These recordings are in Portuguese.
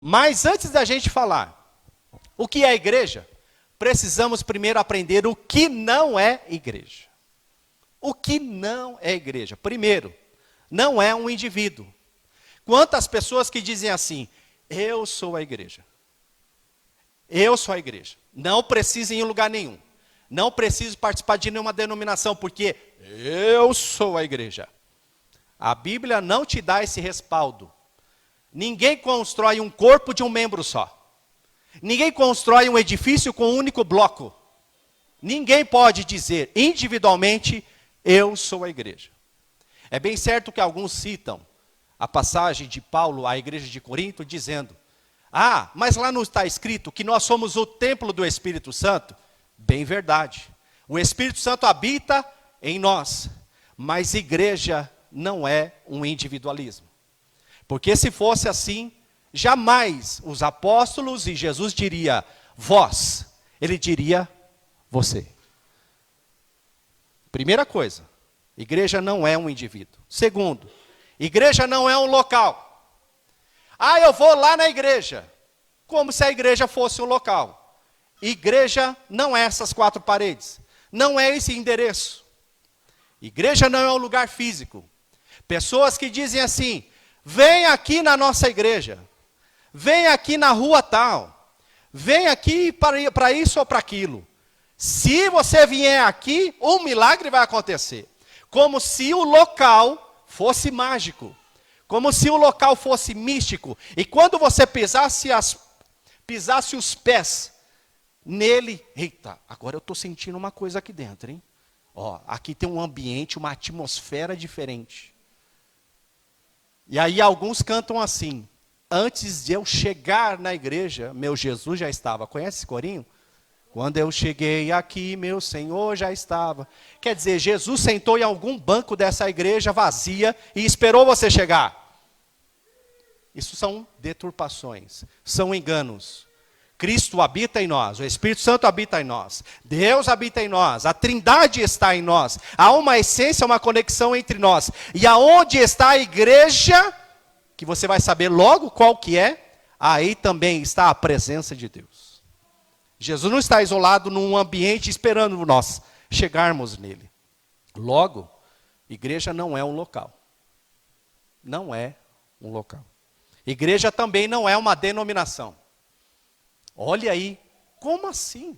Mas antes da gente falar o que é igreja, precisamos primeiro aprender o que não é igreja. O que não é igreja? Primeiro, não é um indivíduo. Quantas pessoas que dizem assim, eu sou a igreja. Eu sou a igreja. Não preciso ir em lugar nenhum. Não preciso participar de nenhuma denominação, porque eu sou a igreja. A Bíblia não te dá esse respaldo. Ninguém constrói um corpo de um membro só. Ninguém constrói um edifício com um único bloco. Ninguém pode dizer individualmente, eu sou a igreja. É bem certo que alguns citam a passagem de Paulo à igreja de Corinto, dizendo, mas lá não está escrito que nós somos o templo do Espírito Santo? Bem verdade. O Espírito Santo habita em nós, mas igreja não é um individualismo. Porque se fosse assim, jamais os apóstolos e Jesus diria, vós, ele diria, você. Primeira coisa, igreja não é um indivíduo. Segundo, igreja não é um local. Eu vou lá na igreja, como se a igreja fosse um local. Igreja não é essas 4 paredes, não é esse endereço. Igreja não é um lugar físico. Pessoas que dizem assim, vem aqui na nossa igreja, vem aqui na rua tal, vem aqui para isso ou para aquilo. Se você vier aqui, um milagre vai acontecer. Como se o local fosse mágico, como se o local fosse místico. E quando você pisasse os pés nele, eita, agora eu estou sentindo uma coisa aqui dentro, hein? Aqui tem um ambiente, uma atmosfera diferente. E aí alguns cantam assim, antes de eu chegar na igreja, meu Jesus já estava. Conhece esse corinho? Quando eu cheguei aqui, meu Senhor já estava. Quer dizer, Jesus sentou em algum banco dessa igreja vazia e esperou você chegar. Isso são deturpações, são enganos. Cristo habita em nós, o Espírito Santo habita em nós, Deus habita em nós, a Trindade está em nós, há uma essência, uma conexão entre nós. E aonde está a igreja, que você vai saber logo qual que é, aí também está a presença de Deus. Jesus não está isolado num ambiente esperando nós chegarmos nele. Logo, igreja não é um local. Não é um local. Igreja também não é uma denominação. Olha aí, como assim?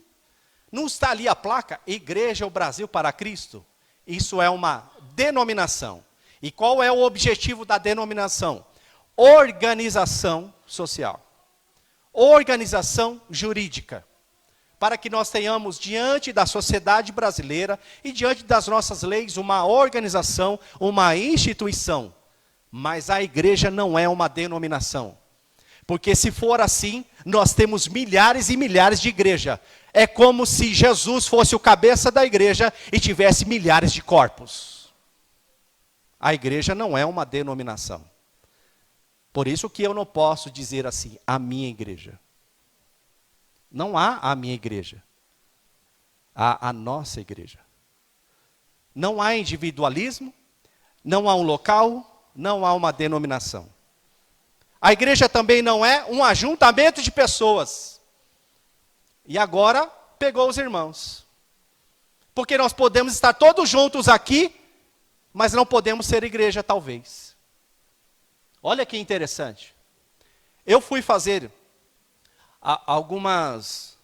Não está ali a placa, Igreja o Brasil para Cristo? Isso é uma denominação. E qual é o objetivo da denominação? Organização social. Organização jurídica. Para que nós tenhamos diante da sociedade brasileira e diante das nossas leis uma organização, uma instituição. Mas a igreja não é uma denominação. Porque se for assim, nós temos milhares e milhares de igrejas. É como se Jesus fosse o cabeça da igreja e tivesse milhares de corpos. A igreja não é uma denominação. Por isso que eu não posso dizer assim, a minha igreja. Não há a minha igreja. Há a nossa igreja. Não há individualismo, não há um local, não há uma denominação. A igreja também não é um ajuntamento de pessoas. E agora pegou os irmãos. Porque nós podemos estar todos juntos aqui, mas não podemos ser igreja talvez. Olha que interessante. Eu fui fazer algumas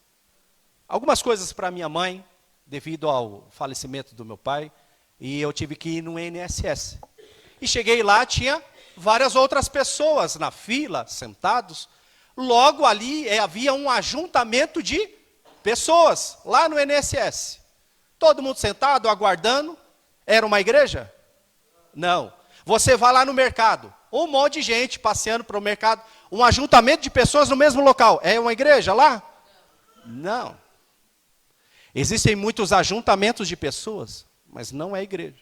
coisas para minha mãe, devido ao falecimento do meu pai, e eu tive que ir no INSS. E cheguei lá, tinha várias outras pessoas na fila, sentados. Logo ali havia um ajuntamento de pessoas, lá no INSS. Todo mundo sentado, aguardando. Era uma igreja? Não. Você vai lá no mercado, um monte de gente passeando para o mercado, um ajuntamento de pessoas no mesmo local. É uma igreja lá? Não. Existem muitos ajuntamentos de pessoas, mas não é igreja.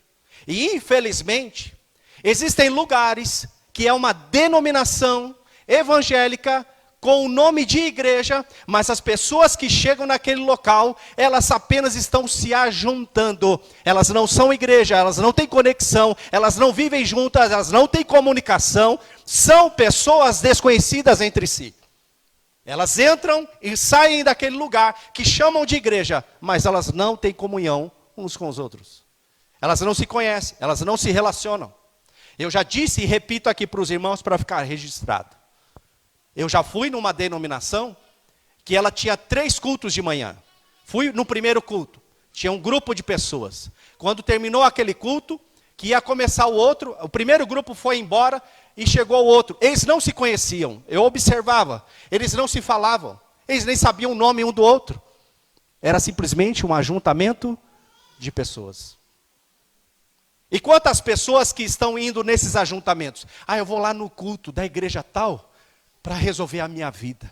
E infelizmente, existem lugares que é uma denominação evangélica com o nome de igreja, mas as pessoas que chegam naquele local, elas apenas estão se ajuntando. Elas não são igreja, elas não têm conexão, elas não vivem juntas, elas não têm comunicação. São pessoas desconhecidas entre si. Elas entram e saem daquele lugar que chamam de igreja, mas elas não têm comunhão uns com os outros. Elas não se conhecem, elas não se relacionam. Eu já disse e repito aqui para os irmãos para ficar registrado. Eu já fui numa denominação que ela tinha 3 cultos de manhã. Fui no primeiro culto, tinha um grupo de pessoas. Quando terminou aquele culto, que ia começar o outro, o primeiro grupo foi embora e chegou o outro. Eles não se conheciam, eu observava, eles não se falavam, eles nem sabiam o nome um do outro. Era simplesmente um ajuntamento de pessoas. E quantas pessoas que estão indo nesses ajuntamentos? Eu vou lá no culto da igreja tal para resolver a minha vida.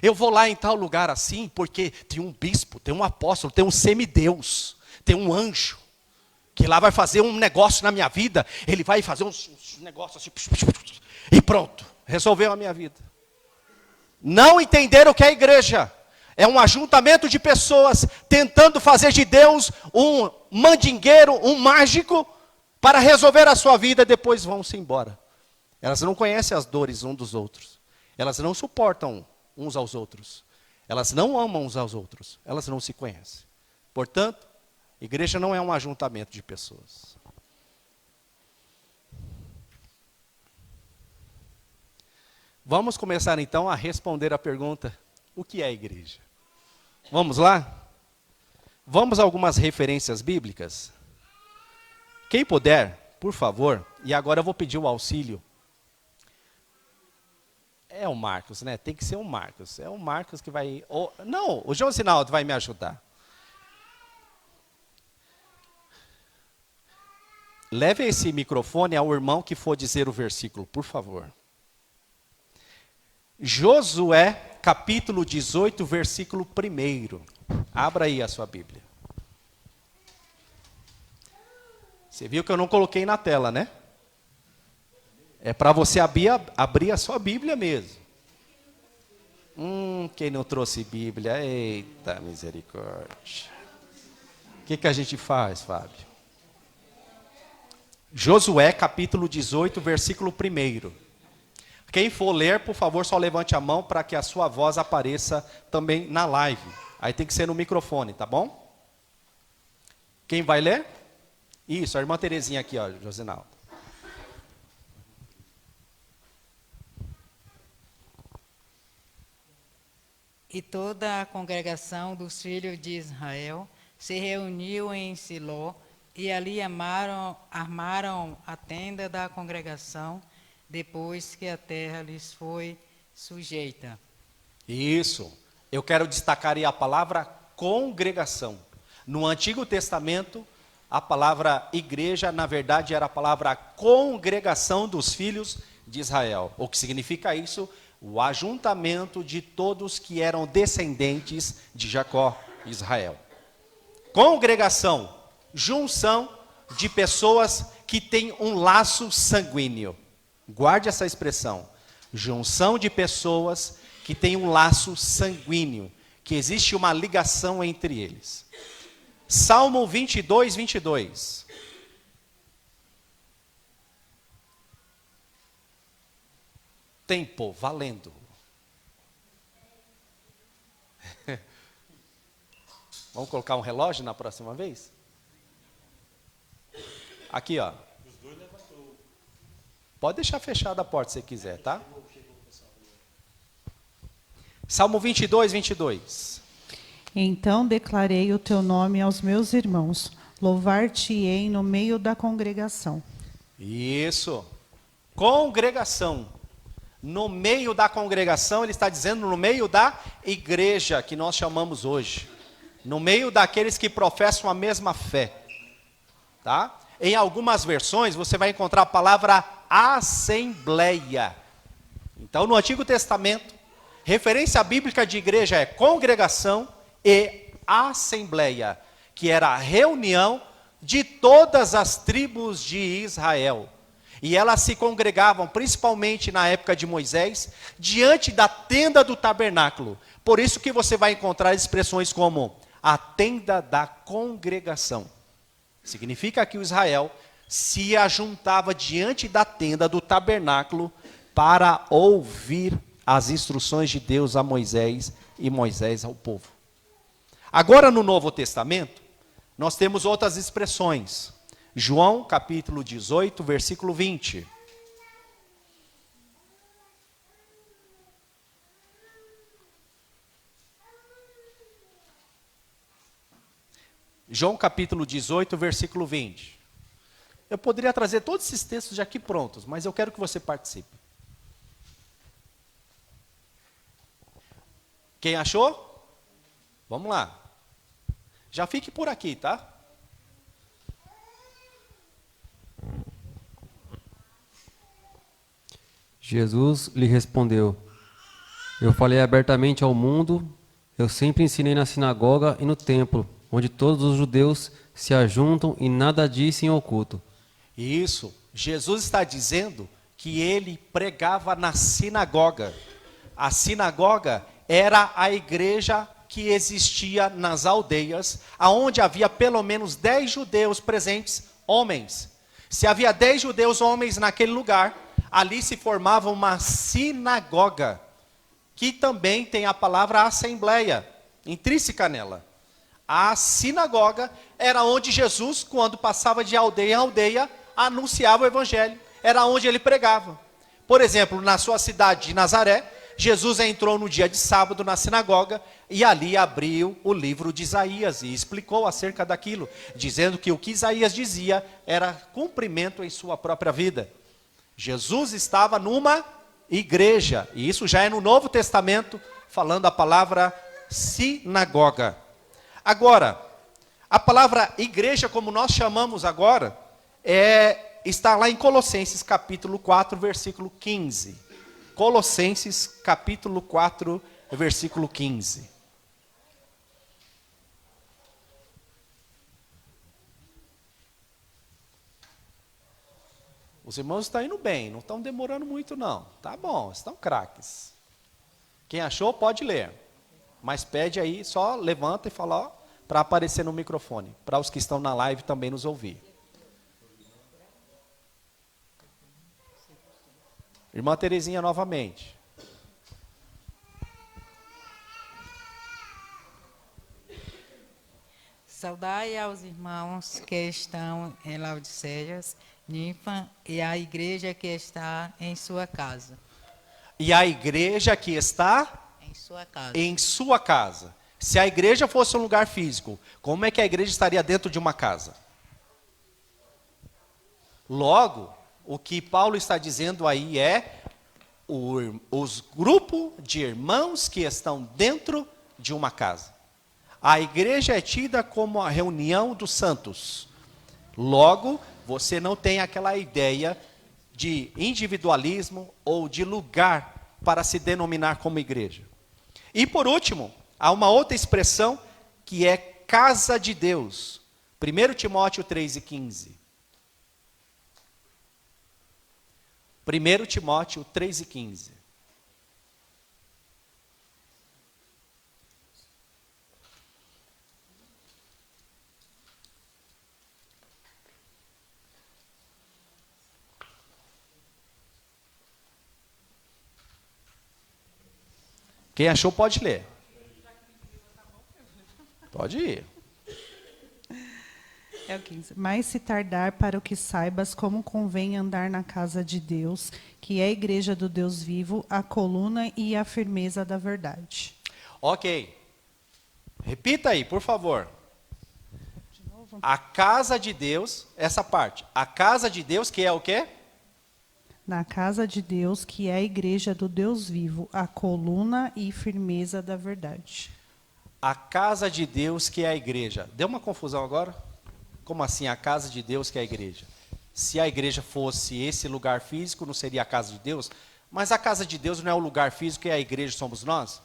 Eu vou lá em tal lugar assim porque tem um bispo, tem um apóstolo, tem um semideus, tem um anjo que lá vai fazer um negócio na minha vida. Ele vai fazer uns negócios assim e pronto, resolveu a minha vida. Não entenderam o que é a igreja. É um ajuntamento de pessoas tentando fazer de Deus um mandingueiro, um mágico, para resolver a sua vida e depois vão-se embora. Elas não conhecem as dores uns dos outros. Elas não suportam uns aos outros. Elas não amam uns aos outros. Elas não se conhecem. Portanto, igreja não é um ajuntamento de pessoas. Vamos começar então a responder a pergunta: o que é igreja? Vamos lá? Vamos a algumas referências bíblicas? Quem puder, por favor, e agora eu vou pedir o auxílio. É o Marcos, né? Tem que ser o Marcos. É o Marcos que vai... Não, o João Sinaldo vai me ajudar. Leve esse microfone ao irmão que for dizer o versículo, por favor. Josué, capítulo 18, versículo 1. Abra aí a sua Bíblia. Você viu que eu não coloquei na tela, né? É para você abrir a sua Bíblia mesmo. Quem não trouxe Bíblia? Eita, misericórdia. O que a gente faz, Fábio? Josué, capítulo 18, versículo 1. Quem for ler, por favor, só levante a mão para que a sua voz apareça também na live. Aí tem que ser no microfone, tá bom? Quem vai ler? Isso, a irmã Terezinha aqui, ó, Josinaldo. E toda a congregação dos filhos de Israel se reuniu em Siló, e ali armaram a tenda da congregação, depois que a terra lhes foi sujeita. Isso. Eu quero destacar aí a palavra congregação. No Antigo Testamento, a palavra igreja, na verdade, era a palavra congregação dos filhos de Israel. O que significa isso? O ajuntamento de todos que eram descendentes de Jacó, Israel. Congregação, junção de pessoas que têm um laço sanguíneo. Guarde essa expressão. Junção de pessoas que têm um laço sanguíneo, que existe uma ligação entre eles. Salmo 22, 22. Tempo, valendo. Vamos colocar um relógio na próxima vez? Aqui, ó. Pode deixar fechada a porta se quiser, tá? Salmo 22, 22. Então declarei o teu nome aos meus irmãos, louvar-te-ei no meio da congregação. Isso. Congregação. No meio da congregação, ele está dizendo no meio da igreja, que nós chamamos hoje. No meio daqueles que professam a mesma fé. Tá? Em algumas versões, você vai encontrar a palavra assembleia. Então, no Antigo Testamento, referência bíblica de igreja é congregação e assembleia, que era a reunião de todas as tribos de Israel. E elas se congregavam, principalmente na época de Moisés, diante da tenda do tabernáculo. Por isso que você vai encontrar expressões como a tenda da congregação. Significa que o Israel se ajuntava diante da tenda do tabernáculo para ouvir as instruções de Deus a Moisés e Moisés ao povo. Agora no Novo Testamento, nós temos outras expressões. João capítulo 18, versículo 20. João capítulo 18, versículo 20. Eu poderia trazer todos esses textos já aqui prontos, mas eu quero que você participe. Quem achou? Vamos lá. Já fique por aqui, tá? Jesus lhe respondeu: Eu falei abertamente ao mundo, eu sempre ensinei na sinagoga e no templo, onde todos os judeus se ajuntam e nada disse em oculto. Isso, Jesus está dizendo que ele pregava na sinagoga. A sinagoga era a igreja que existia nas aldeias, aonde havia pelo menos 10 judeus presentes, homens. Se havia 10 judeus homens naquele lugar, ali se formava uma sinagoga, que também tem a palavra assembleia, intrínseca nela. A sinagoga era onde Jesus, quando passava de aldeia em aldeia, anunciava o evangelho. Era onde ele pregava. Por exemplo, na sua cidade de Nazaré, Jesus entrou no dia de sábado na sinagoga e ali abriu o livro de Isaías e explicou acerca daquilo, dizendo que o que Isaías dizia era cumprimento em sua própria vida. Jesus estava numa igreja, e isso já é no Novo Testamento, falando a palavra sinagoga. Agora, a palavra igreja, como nós chamamos agora, está lá em Colossenses capítulo 4, versículo 15. Colossenses capítulo 4, versículo 15. Os irmãos estão indo bem, não estão demorando muito não. Tá bom, estão craques. Quem achou pode ler. Mas pede aí, só levanta e fala, para aparecer no microfone, para os que estão na live também nos ouvir. Irmã Terezinha novamente. Saudai aos irmãos que estão em Laodiceias, Ninfa e a igreja que está em sua casa. E a igreja que está Em sua casa. em sua casa. Se a igreja fosse um lugar físico, como é que a igreja estaria dentro de uma casa? Logo, o que Paulo está dizendo aí é os grupos de irmãos que estão dentro de uma casa. A igreja é tida como a reunião dos santos. Logo, você não tem aquela ideia de individualismo ou de lugar para se denominar como igreja. E por último, há uma outra expressão que é casa de Deus. 1 Timóteo 3:15. 1 Timóteo 3:15. Quem achou pode ler. Pode ir. É o 15. Mas se tardar para o que saibas como convém andar na casa de Deus, que é a igreja do Deus vivo, a coluna e a firmeza da verdade. Ok. Repita aí, por favor. A casa de Deus, essa parte. A casa de Deus que é o quê? Na casa de Deus, que é a igreja do Deus vivo, a coluna e firmeza da verdade. A casa de Deus que é a igreja. Deu uma confusão agora? Como assim a casa de Deus que é a igreja? Se a igreja fosse esse lugar físico, não seria a casa de Deus? Mas a casa de Deus não é o lugar físico e a igreja somos nós?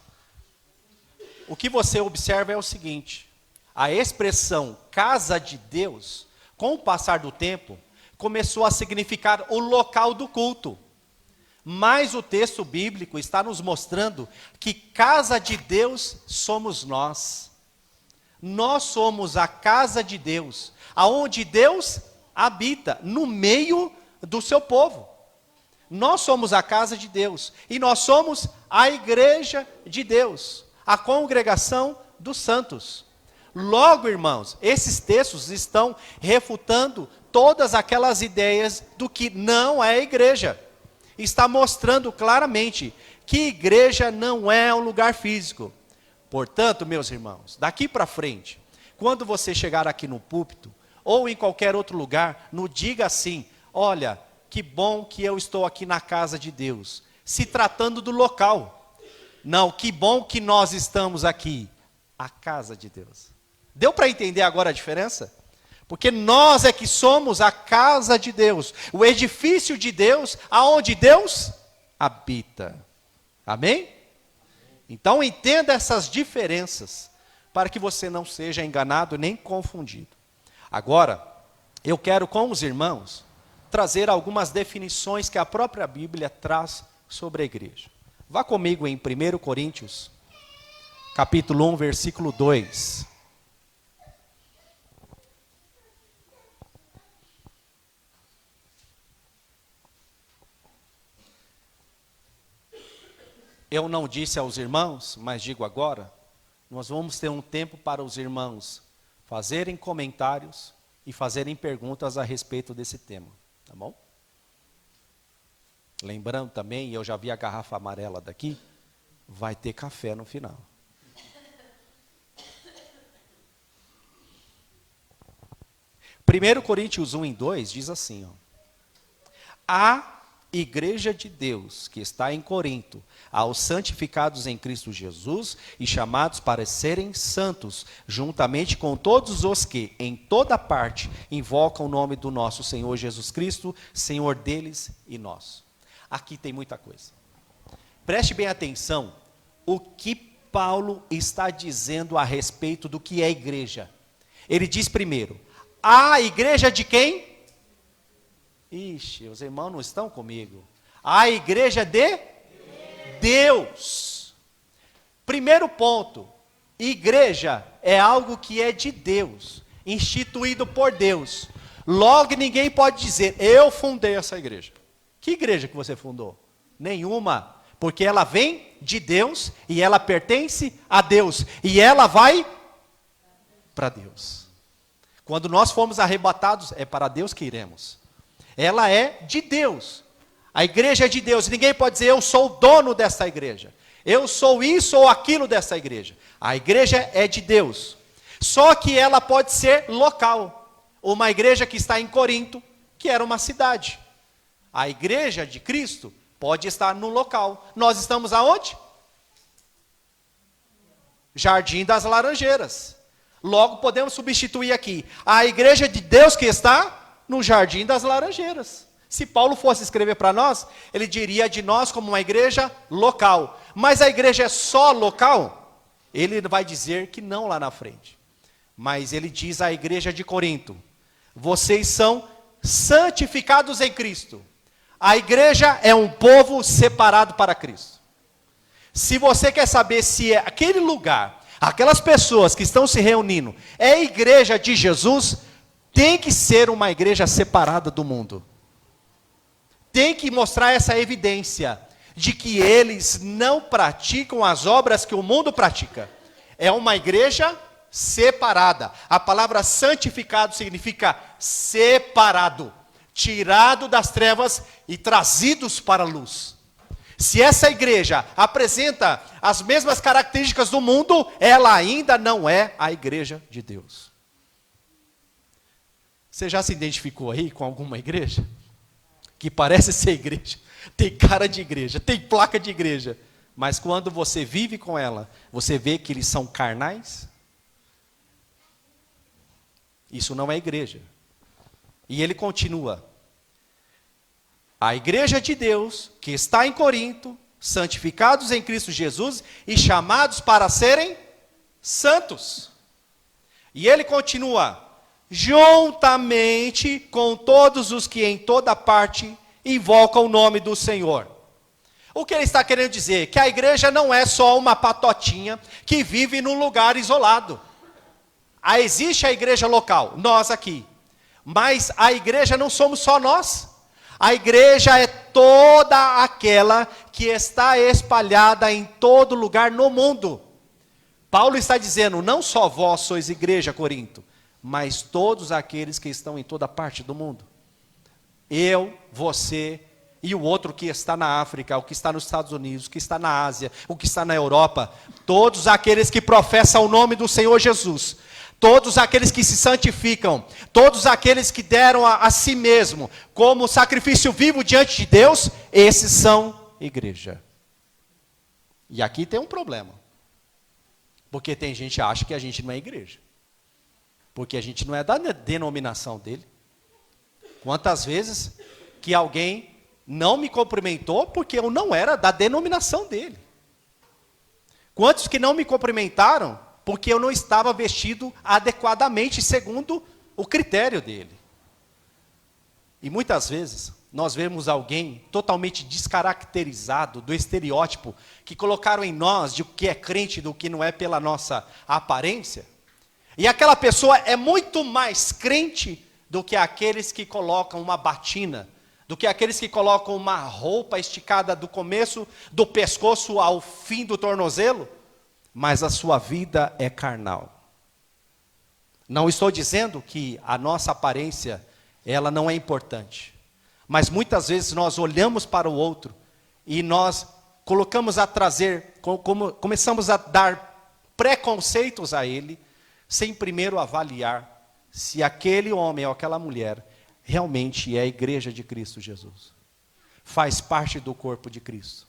O que você observa é o seguinte: a expressão casa de Deus, com o passar do tempo, começou a significar o local do culto. Mas o texto bíblico está nos mostrando que casa de Deus somos nós. Nós somos a casa de Deus, aonde Deus habita, no meio do seu povo. Nós somos a casa de Deus. E nós somos a igreja de Deus. A congregação dos santos. Logo, irmãos, esses textos estão refutando todas aquelas ideias do que não é igreja. Está mostrando claramente que igreja não é um lugar físico. Portanto, meus irmãos, daqui para frente, quando você chegar aqui no púlpito, ou em qualquer outro lugar, não diga assim: olha, que bom que eu estou aqui na casa de Deus, se tratando do local. Não, que bom que nós estamos aqui, a casa de Deus. Deu para entender agora a diferença? Porque nós é que somos a casa de Deus, o edifício de Deus, aonde Deus habita. Amém? Então entenda essas diferenças, para que você não seja enganado nem confundido. Agora, eu quero com os irmãos trazer algumas definições que a própria Bíblia traz sobre a igreja. Vá comigo em 1 Coríntios, capítulo 1, versículo 2. Eu não disse aos irmãos, mas digo agora, nós vamos ter um tempo para os irmãos fazerem comentários e fazerem perguntas a respeito desse tema, tá bom? Lembrando também, eu já vi a garrafa amarela daqui, vai ter café no final. Primeiro Coríntios 1 em 2 diz assim, ó: a igreja de Deus que está em Corinto, aos santificados em Cristo Jesus e chamados para serem santos, juntamente com todos os que em toda parte invocam o nome do nosso Senhor Jesus Cristo, Senhor deles e nosso. Aqui tem muita coisa. Preste bem atenção o que Paulo está dizendo a respeito do que é igreja. Ele diz primeiro, a igreja de quem? Ixi, os irmãos não estão comigo. A igreja de Deus. Primeiro ponto, igreja é algo que é de Deus, instituído por Deus. Logo ninguém pode dizer, eu fundei essa igreja. Que igreja que você fundou? Nenhuma, porque ela vem de Deus e ela pertence a Deus. E ela vai para Deus. Quando nós formos arrebatados, é para Deus que iremos. Ela é de Deus. A igreja é de Deus. Ninguém pode dizer, eu sou o dono dessa igreja. Eu sou isso ou aquilo dessa igreja. A igreja é de Deus. Só que ela pode ser local. Uma igreja que está em Corinto, que era uma cidade. A igreja de Cristo pode estar no local. Nós estamos aonde? Jardim das Laranjeiras. Logo podemos substituir aqui. A igreja de Deus que está no Jardim das Laranjeiras. Se Paulo fosse escrever para nós, ele diria de nós como uma igreja local. Mas a igreja é só local? Ele vai dizer que não lá na frente. Mas ele diz à igreja de Corinto, vocês são santificados em Cristo. A igreja é um povo separado para Cristo. Se você quer saber se é aquele lugar, aquelas pessoas que estão se reunindo, é a igreja de Jesus, tem que ser uma igreja separada do mundo. Tem que mostrar essa evidência de que eles não praticam as obras que o mundo pratica. É uma igreja separada. A palavra santificado significa separado, tirado das trevas e trazidos para a luz. Se essa igreja apresenta as mesmas características do mundo, ela ainda não é a igreja de Deus. Você já se identificou aí com alguma igreja? Que parece ser igreja, tem cara de igreja, tem placa de igreja, mas quando você vive com ela, você vê que eles são carnais? Isso não é igreja. E ele continua. A igreja de Deus, que está em Corinto, santificados em Cristo Jesus e chamados para serem santos. E ele continua, juntamente com todos os que em toda parte invocam o nome do Senhor. O que ele está querendo dizer? Que a igreja não é só uma patotinha que vive num lugar isolado. Existe a igreja local, nós aqui. Mas a igreja não somos só nós. A igreja é toda aquela que está espalhada em todo lugar no mundo. Paulo está dizendo, não só vós sois igreja, Corinto, mas todos aqueles que estão em toda parte do mundo. Eu, você e o outro que está na África, o que está nos Estados Unidos, o que está na Ásia, o que está na Europa, todos aqueles que professam o nome do Senhor Jesus, todos aqueles que se santificam, todos aqueles que deram a si mesmo como sacrifício vivo diante de Deus, esses são igreja. E aqui tem um problema. Porque tem gente que acha que a gente não é igreja. Porque a gente não é da denominação dele. Quantas vezes que alguém não me cumprimentou porque eu não era da denominação dele? Quantos que não me cumprimentaram porque eu não estava vestido adequadamente segundo o critério dele? E muitas vezes nós vemos alguém totalmente descaracterizado do estereótipo que colocaram em nós de o que é crente do que não é pela nossa aparência. E aquela pessoa é muito mais crente do que aqueles que colocam uma batina, do que aqueles que colocam uma roupa esticada do começo do pescoço ao fim do tornozelo, mas a sua vida é carnal. Não estou dizendo que a nossa aparência ela não é importante. Mas muitas vezes nós olhamos para o outro e nós colocamos a trazer, começamos a dar preconceitos a ele, sem primeiro avaliar se aquele homem ou aquela mulher realmente é a igreja de Cristo Jesus. Faz parte do corpo de Cristo.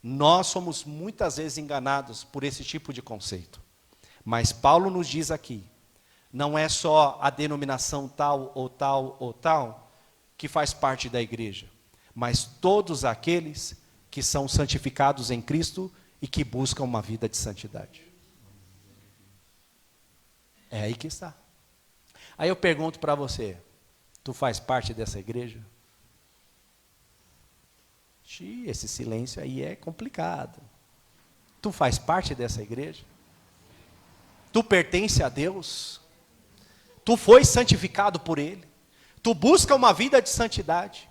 Nós somos muitas vezes enganados por esse tipo de conceito. Mas Paulo nos diz aqui, não é só a denominação tal ou tal ou tal que faz parte da igreja, mas todos aqueles que são santificados em Cristo e que buscam uma vida de santidade. É aí que está. Aí eu pergunto para você, tu faz parte dessa igreja? Esse silêncio aí é complicado. Tu faz parte dessa igreja? Tu pertence a Deus? Tu foi santificado por Ele? Tu busca uma vida de santidade.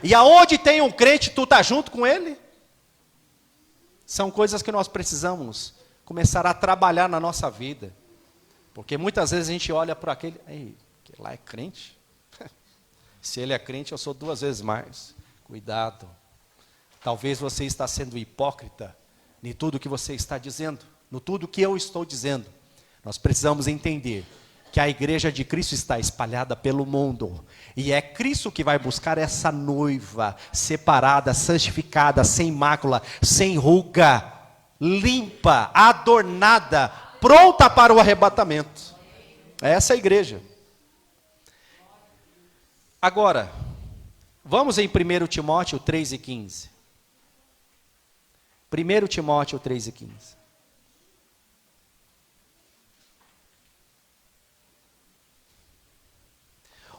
E aonde tem um crente, tu está junto com ele? São coisas que nós precisamos começar a trabalhar na nossa vida. Porque muitas vezes a gente olha para aquele, que lá é crente? Se ele é crente, eu sou 2 vezes mais. Cuidado. Talvez você está sendo hipócrita em tudo que você está dizendo, no tudo que eu estou dizendo. Nós precisamos entender que a igreja de Cristo está espalhada pelo mundo. E é Cristo que vai buscar essa noiva separada, santificada, sem mácula, sem ruga, limpa, adornada, pronta para o arrebatamento. Essa é a igreja. Agora, vamos em 1 Timóteo 3:15. 1 Timóteo 3:15.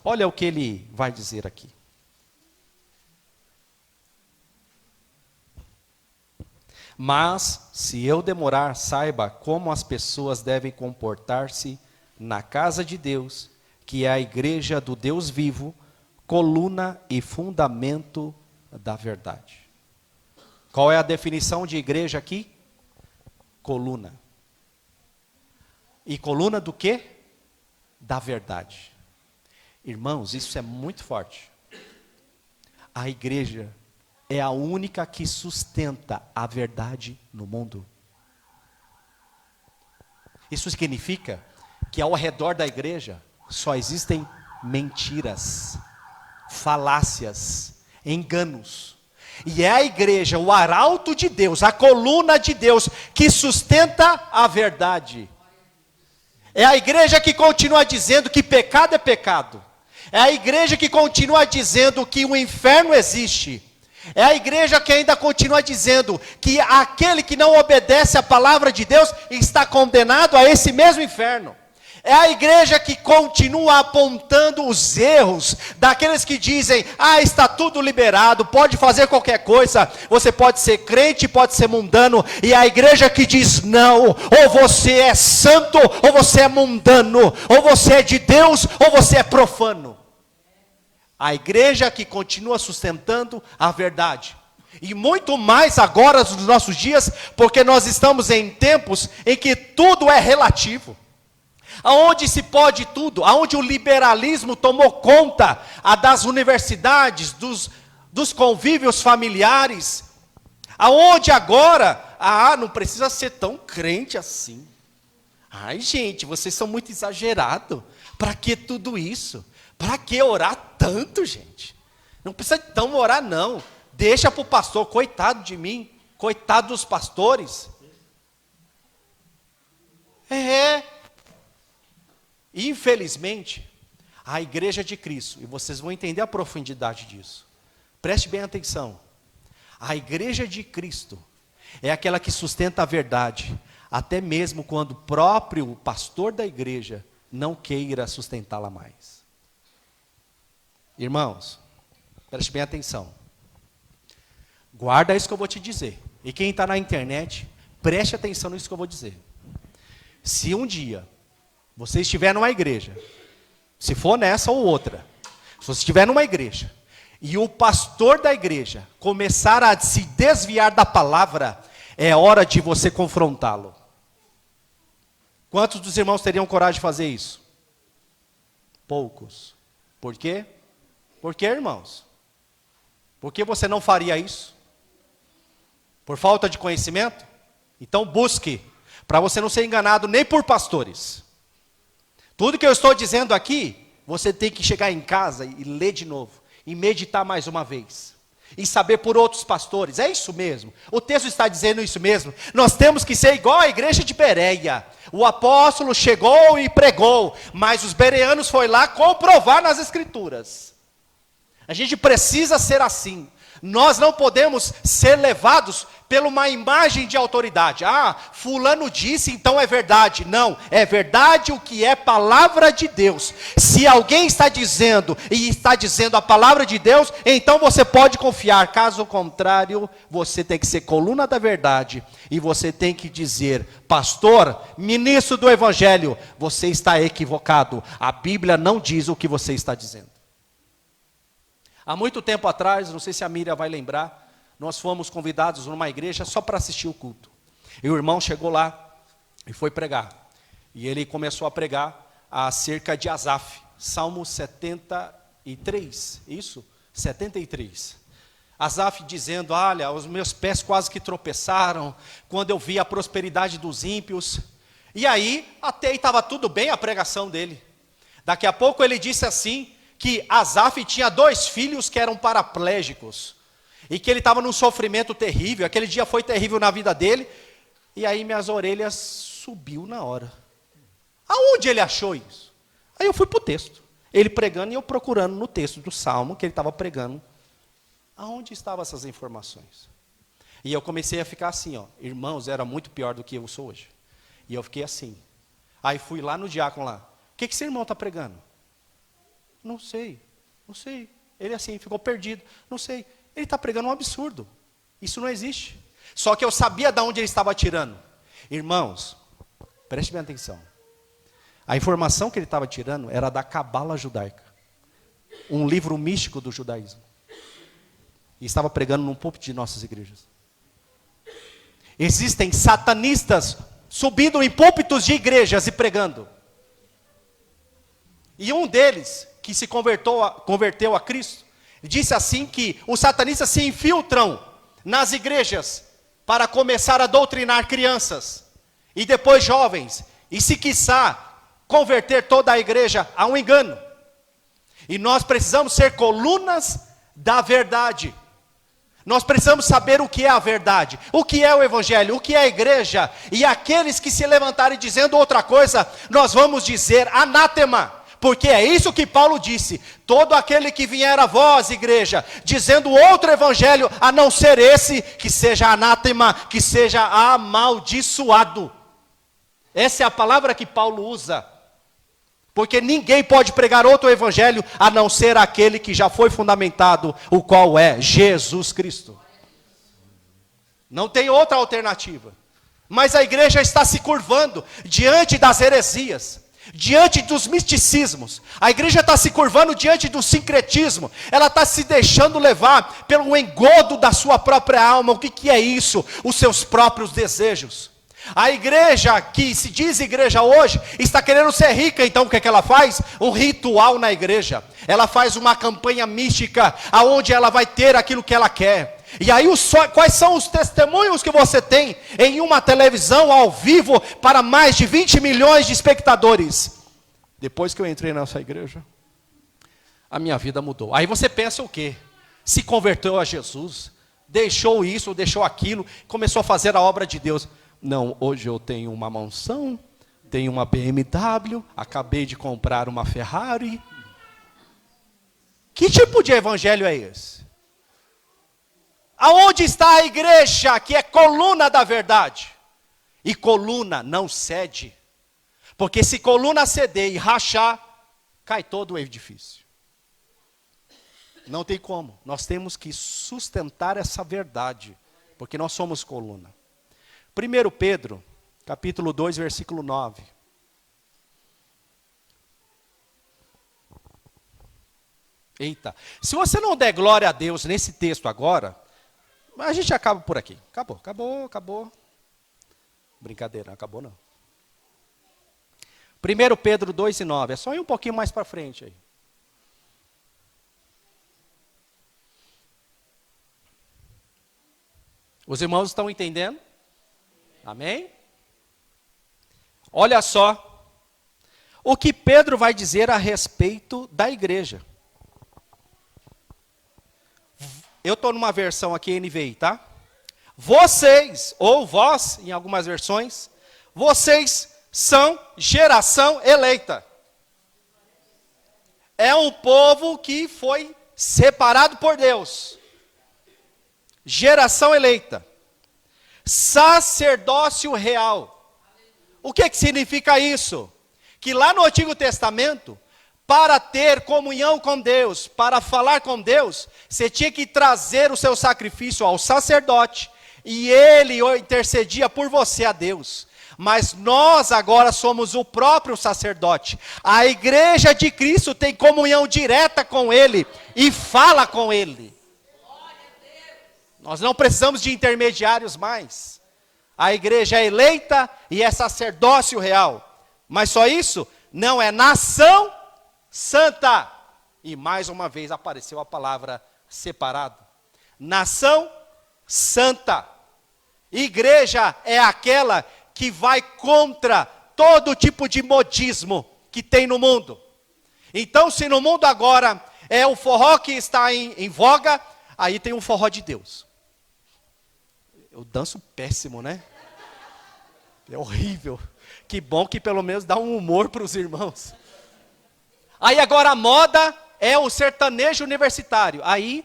Olha o que ele vai dizer aqui. Mas, se eu demorar, saiba como as pessoas devem comportar-se na casa de Deus, que é a igreja do Deus vivo, coluna e fundamento da verdade. Qual é a definição de igreja aqui? Coluna. E coluna do quê? Da verdade. Irmãos, isso é muito forte. A igreja é a única que sustenta a verdade no mundo. Isso significa que ao redor da igreja só existem mentiras, falácias, enganos. E é a igreja, o arauto de Deus, a coluna de Deus, que sustenta a verdade. É a igreja que continua dizendo que pecado é pecado. É a igreja que continua dizendo que o inferno existe. É a igreja que ainda continua dizendo que aquele que não obedece à palavra de Deus está condenado a esse mesmo inferno. É a igreja que continua apontando os erros daqueles que dizem, está tudo liberado, pode fazer qualquer coisa, você pode ser crente, pode ser mundano, e a igreja que diz não, ou você é santo, ou você é mundano, ou você é de Deus, ou você é profano. A igreja que continua sustentando a verdade. E muito mais agora nos nossos dias, porque nós estamos em tempos em que tudo é relativo. Aonde se pode tudo, aonde o liberalismo tomou conta das universidades, dos convívios familiares, aonde agora, não precisa ser tão crente assim. Ai gente, vocês são muito exagerados, para que tudo isso? Para que orar tanto, gente? Não precisa tão orar não, deixa para o pastor, coitado de mim, coitado dos pastores. Infelizmente, a igreja de Cristo, e vocês vão entender a profundidade disso, preste bem atenção, a igreja de Cristo é aquela que sustenta a verdade, até mesmo quando o próprio pastor da igreja não queira sustentá-la mais. Irmãos, preste bem atenção, guarda isso que eu vou te dizer, e quem está na internet, preste atenção nisso que eu vou dizer. Se um dia você estiver numa igreja, se for nessa ou outra, se você estiver numa igreja, e o pastor da igreja começar a se desviar da palavra, é hora de você confrontá-lo. Quantos dos irmãos teriam coragem de fazer isso? Poucos. Por quê? Por quê, irmãos? Por que você não faria isso? Por falta de conhecimento? Então busque, para você não ser enganado nem por pastores. Tudo que eu estou dizendo aqui, você tem que chegar em casa e ler de novo, e meditar mais uma vez, e saber por outros pastores, é isso mesmo, o texto está dizendo isso mesmo, nós temos que ser igual à igreja de Bereia, o apóstolo chegou e pregou, mas os bereanos foram lá comprovar nas escrituras, a gente precisa ser assim, nós não podemos ser levados por uma imagem de autoridade. Fulano disse, então é verdade. Não, é verdade o que é palavra de Deus. Se alguém está dizendo, e está dizendo a palavra de Deus, então você pode confiar. Caso contrário, você tem que ser coluna da verdade. E você tem que dizer, pastor, ministro do evangelho, você está equivocado. A Bíblia não diz o que você está dizendo. Há muito tempo atrás, não sei se a Miriam vai lembrar, nós fomos convidados numa igreja só para assistir o culto. E o irmão chegou lá e foi pregar. E ele começou a pregar acerca de Asaf, Salmo 73, isso? 73. Asaf dizendo, olha, os meus pés quase que tropeçaram, quando eu vi a prosperidade dos ímpios. E aí, até aí estava tudo bem a pregação dele. Daqui a pouco ele disse assim, que Asaf tinha 2 filhos que eram paraplégicos, e que ele estava num sofrimento terrível, aquele dia foi terrível na vida dele, e aí minhas orelhas subiu na hora. Aonde ele achou isso? Aí eu fui para o texto, ele pregando e eu procurando no texto do Salmo, que ele estava pregando, aonde estavam essas informações? E eu comecei a ficar assim, irmãos, era muito pior do que eu sou hoje, e eu fiquei assim, aí fui lá no diácono lá, o que esse irmão está pregando? Não sei, ele assim, ficou perdido, não sei, ele está pregando um absurdo, isso não existe, só que eu sabia de onde ele estava tirando, irmãos, preste bem atenção, a informação que ele estava tirando era da Cabala Judaica, um livro místico do judaísmo, e estava pregando num púlpito de nossas igrejas. Existem satanistas subindo em púlpitos de igrejas e pregando, e um deles, que se converteu a Cristo, disse assim que os satanistas se infiltram nas igrejas para começar a doutrinar crianças e depois jovens, e se quiçá converter toda a igreja a um engano. E nós precisamos ser colunas da verdade. Nós precisamos saber o que é a verdade, o que é o evangelho, o que é a igreja, e aqueles que se levantarem dizendo outra coisa, nós vamos dizer anátema. Porque é isso que Paulo disse, todo aquele que vier a vós, igreja, dizendo outro evangelho, a não ser esse, que seja anátema, que seja amaldiçoado. Essa é a palavra que Paulo usa. Porque ninguém pode pregar outro evangelho, a não ser aquele que já foi fundamentado, o qual é Jesus Cristo. Não tem outra alternativa. Mas a igreja está se curvando diante das heresias. diante dos misticismos. A igreja está se curvando diante do sincretismo. Ela está se deixando levar pelo engodo da sua própria alma. O que é isso? Os seus próprios desejos. A igreja que se diz igreja hoje está querendo ser rica, então o que ela faz? Um ritual na igreja. Ela faz uma campanha mística, aonde ela vai ter aquilo que ela quer. E aí quais são os testemunhos que você tem em uma televisão ao vivo para mais de 20 milhões de espectadores? Depois que eu entrei nessa igreja, a minha vida mudou. Aí você pensa o quê? Se converteu a Jesus, deixou isso, deixou aquilo, começou a fazer a obra de Deus. Não, hoje eu tenho uma mansão, tenho uma BMW, acabei de comprar uma Ferrari. Que tipo de evangelho é esse? Aonde está a igreja que é coluna da verdade? E coluna não cede. Porque se coluna ceder e rachar, cai todo o edifício. Não tem como. Nós temos que sustentar essa verdade, porque nós somos coluna. 1 Pedro, capítulo 2, versículo 9. Eita, se você não der glória a Deus nesse texto agora, a gente acaba por aqui. Acabou. Brincadeira, não acabou não. 1 Pedro 2 e 9, é só ir um pouquinho mais para frente aí. Os irmãos estão entendendo? Amém? Olha só o que Pedro vai dizer a respeito da igreja. Eu estou numa versão aqui NVI, tá? Vocês, ou vós, em algumas versões, vocês são geração eleita. É um povo que foi separado por Deus. Geração eleita. Sacerdócio real. O que significa isso? Que lá no Antigo Testamento, para ter comunhão com Deus, para falar com Deus, você tinha que trazer o seu sacrifício ao sacerdote, e ele intercedia por você a Deus. Mas nós agora somos o próprio sacerdote. A igreja de Cristo tem comunhão direta com ele e fala com ele. Nós não precisamos de intermediários mais. A igreja é eleita e é sacerdócio real. Mas só isso? Não, é nação santa. E mais uma vez apareceu a palavra separado. Nação santa. Igreja é aquela que vai contra todo tipo de modismo que tem no mundo. Então, se no mundo agora é o forró que está em voga, aí tem um forró de Deus. Eu danço péssimo, né? É horrível. Que bom que pelo menos dá um humor para os irmãos. Aí agora a moda é o sertanejo universitário. Aí,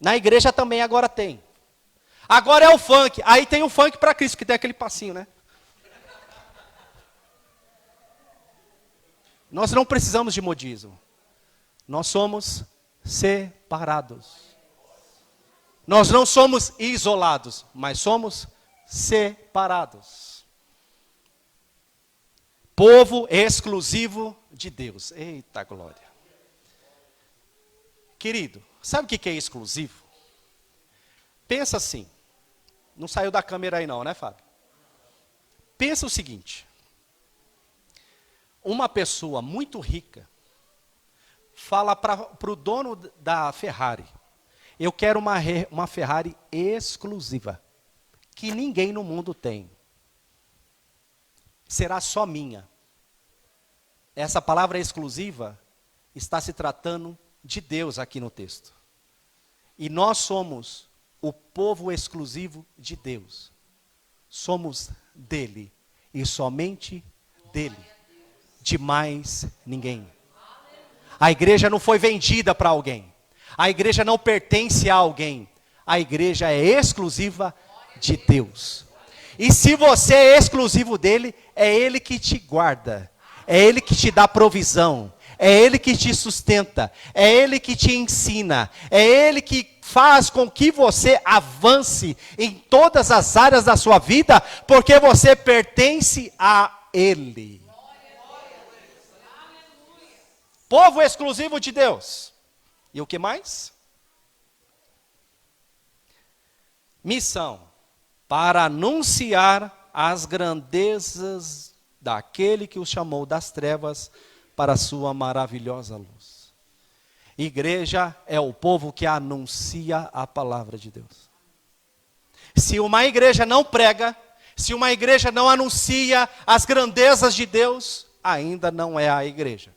na igreja também agora tem. Agora é o funk. Aí tem o funk para Cristo, que tem aquele passinho, né? Nós não precisamos de modismo. Nós somos separados. Nós não somos isolados, mas somos separados. Povo exclusivo de Deus. Eita glória. Querido, sabe o que é exclusivo? Pensa assim. Não saiu da câmera aí não, né, Fábio? Pensa o seguinte. Uma pessoa muito rica fala para o dono da Ferrari: eu quero uma Ferrari exclusiva, que ninguém no mundo tem. Será só minha. Essa palavra exclusiva está se tratando de Deus aqui no texto. E nós somos o povo exclusivo de Deus. Somos dele e somente dele. De mais ninguém. A igreja não foi vendida para alguém. A igreja não pertence a alguém. A igreja é exclusiva de Deus. E se você é exclusivo dele, é ele que te guarda. É ele que te dá provisão. É ele que te sustenta. É ele que te ensina. É ele que faz com que você avance em todas as áreas da sua vida, porque você pertence a ele. Povo exclusivo de Deus. E o que mais? Missão. Para anunciar as grandezas daquele que os chamou das trevas para a sua maravilhosa luz. Igreja é o povo que anuncia a palavra de Deus. Se uma igreja não prega, se uma igreja não anuncia as grandezas de Deus, ainda não é a igreja.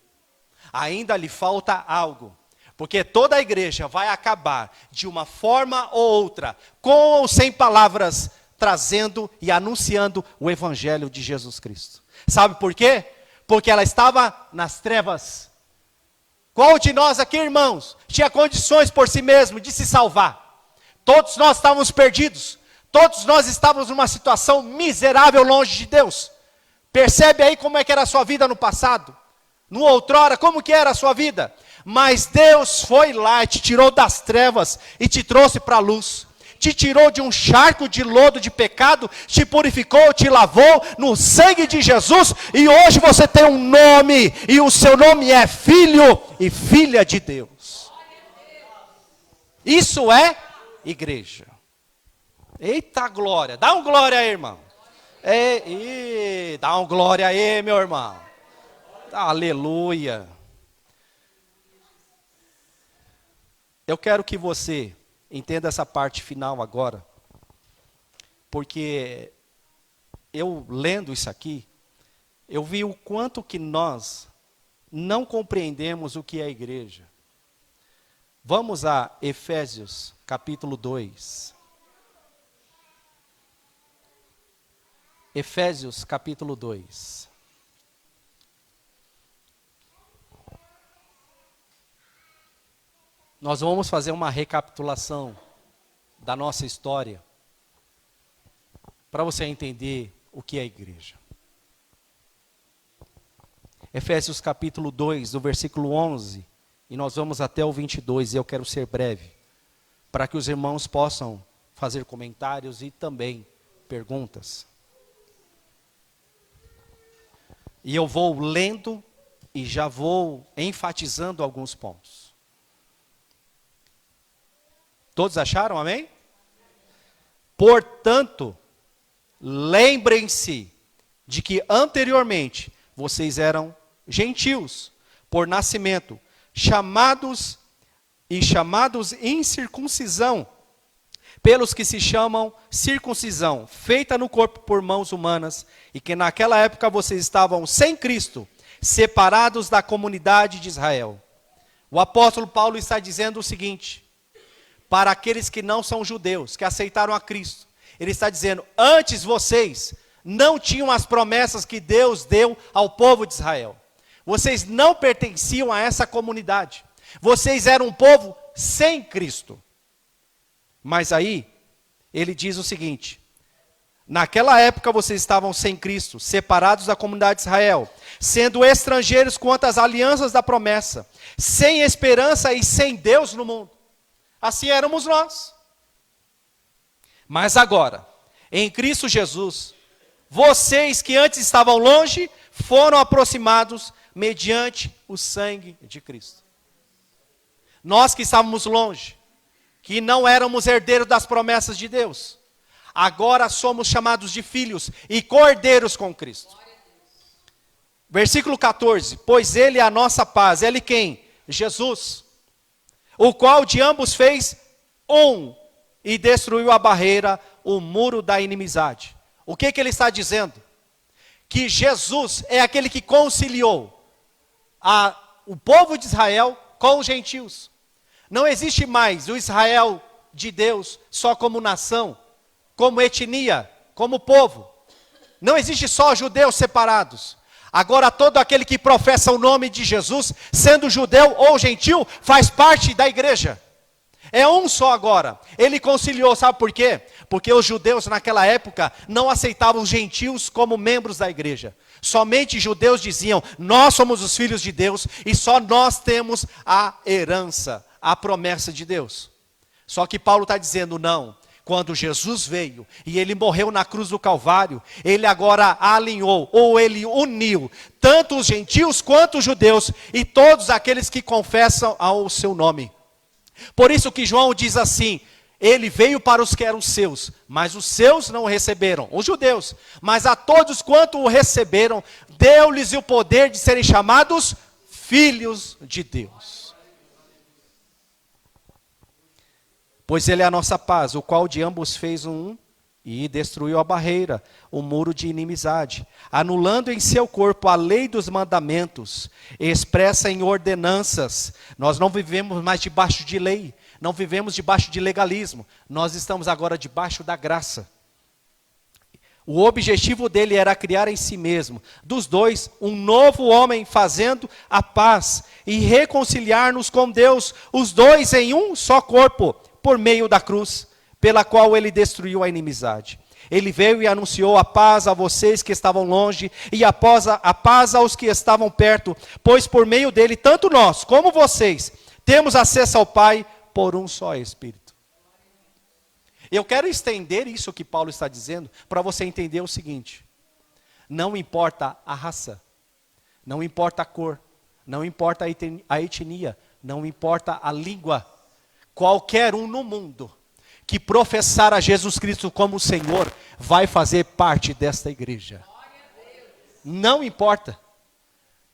Ainda lhe falta algo. Porque toda a igreja vai acabar de uma forma ou outra, com ou sem palavras, trazendo e anunciando o evangelho de Jesus Cristo. Sabe por quê? Porque ela estava nas trevas. Qual de nós aqui, irmãos, tinha condições por si mesmo de se salvar? Todos nós estávamos perdidos. Todos nós estávamos numa situação miserável longe de Deus. Percebe aí como é que era a sua vida no passado? No outrora, como que era a sua vida? Mas Deus foi lá e te tirou das trevas e te trouxe para a luz. Te tirou de um charco de lodo de pecado, te purificou, te lavou no sangue de Jesus. E hoje você tem um nome, e o seu nome é Filho e Filha de Deus. Isso é igreja. Eita glória, dá um glória aí, irmão. Dá um glória aí, meu irmão. Aleluia. Eu quero que você entenda essa parte final agora, porque eu lendo isso aqui, eu vi o quanto que nós não compreendemos o que é a igreja. Vamos a Efésios capítulo 2. Efésios capítulo 2. Nós vamos fazer uma recapitulação da nossa história, para você entender o que é a igreja. Efésios capítulo 2, do versículo 11, e nós vamos até o 22, e eu quero ser breve, para que os irmãos possam fazer comentários e também perguntas. E eu vou lendo e já vou enfatizando alguns pontos. Todos acharam, amém? Portanto, lembrem-se de que anteriormente vocês eram gentios por nascimento, chamados incircuncisão, pelos que se chamam circuncisão, feita no corpo por mãos humanas, e que naquela época vocês estavam sem Cristo, separados da comunidade de Israel. O apóstolo Paulo está dizendo o seguinte, para aqueles que não são judeus, que aceitaram a Cristo. Ele está dizendo, antes vocês não tinham as promessas que Deus deu ao povo de Israel. Vocês não pertenciam a essa comunidade. Vocês eram um povo sem Cristo. Mas aí, ele diz o seguinte, naquela época vocês estavam sem Cristo, separados da comunidade de Israel, sendo estrangeiros quanto às alianças da promessa, sem esperança e sem Deus no mundo. Assim éramos nós. Mas agora, em Cristo Jesus, vocês que antes estavam longe, foram aproximados mediante o sangue de Cristo. Nós que estávamos longe, que não éramos herdeiros das promessas de Deus, agora somos chamados de filhos e co-herdeiros com Cristo. Versículo 14, pois ele é a nossa paz, ele quem? Jesus, o qual de ambos fez um e destruiu a barreira, o muro da inimizade. O que ele está dizendo? Que Jesus é aquele que conciliou o povo de Israel com os gentios. Não existe mais o Israel de Deus só como nação, como etnia, como povo. Não existe só judeus separados. Agora todo aquele que professa o nome de Jesus, sendo judeu ou gentil, faz parte da igreja. É um só agora. Ele conciliou, sabe por quê? Porque os judeus naquela época não aceitavam os gentios como membros da igreja. Somente judeus diziam, nós somos os filhos de Deus e só nós temos a herança, a promessa de Deus. Só que Paulo está dizendo, não. quando Jesus veio e ele morreu na cruz do Calvário, ele agora alinhou, ou ele uniu, tanto os gentios quanto os judeus, e todos aqueles que confessam ao seu nome. Por isso que João diz assim, ele veio para os que eram seus, mas os seus não o receberam, os judeus. Mas a todos quanto o receberam, deu-lhes o poder de serem chamados filhos de Deus. Pois ele é a nossa paz, o qual de ambos fez um e destruiu a barreira, o muro de inimizade, anulando em seu corpo a lei dos mandamentos, expressa em ordenanças. Nós não vivemos mais debaixo de lei, não vivemos debaixo de legalismo, nós estamos agora debaixo da graça. O objetivo dele era criar em si mesmo, dos dois, um novo homem, fazendo a paz e reconciliar-nos com Deus, os dois em um só corpo, por meio da cruz, pela qual ele destruiu a inimizade. Ele veio e anunciou a paz a vocês que estavam longe, e a paz aos que estavam perto, pois por meio dele, tanto nós como vocês, temos acesso ao Pai por um só Espírito. Eu quero estender isso que Paulo está dizendo, para você entender o seguinte: não importa a raça, não importa a cor, não importa a etnia, não importa a língua, qualquer um no mundo que professar a Jesus Cristo como Senhor, vai fazer parte desta igreja. Não importa.